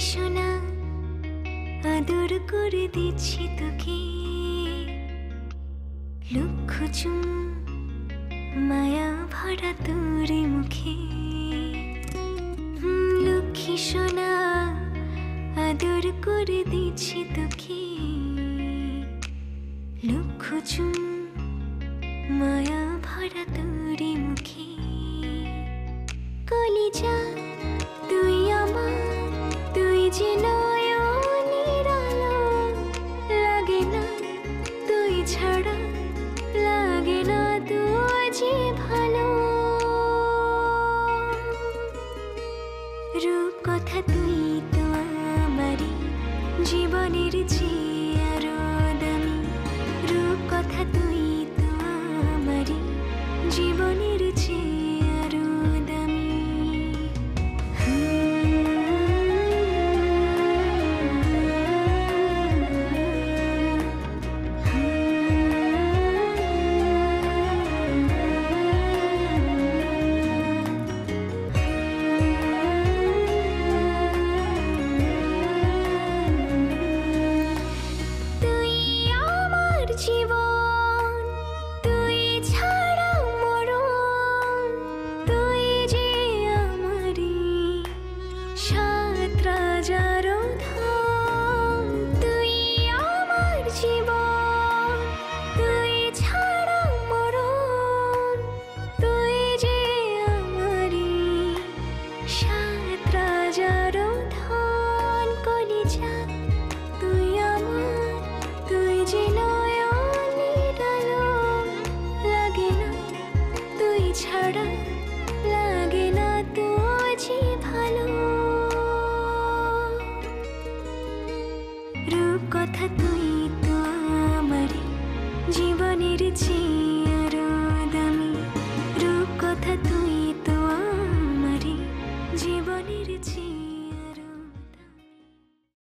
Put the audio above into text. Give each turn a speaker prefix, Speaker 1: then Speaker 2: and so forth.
Speaker 1: সোনা আদর করে দিচ্ছি তোকে, লক্ষ চুম মায়া ভরা তোর মুখে। লক্ষ্মী সোনা আদর করে দিচ্ছি তোকে, লক্ষ চুম মায়া ভরা তোর মুখে। কলিজা তুই আমার, তুই যে নয়নের আলো, লাগে না তুই ছাড়া, লাগে না তুই যে ভালো। রূপ কথা তুই তো আমারই জীবনের চেয়ে আরো দামি, রূপ কথা তুই তো আমারই জীবনের চেয়ে আরো দামি। জীবন তুই ছাড়া মরণ, তুই যে আমারি সাত রাজার ধন। তুই আমার জীবন, তুই ছাড়া মরণ, তুই যে আমারি সাত রাজার ধন। কলিজা তুই আমার, তুই যে ছাড়া, লাগে না তুই যে ভালো। রূপ কথা তুই তো আমারই জীবনের চেয়ে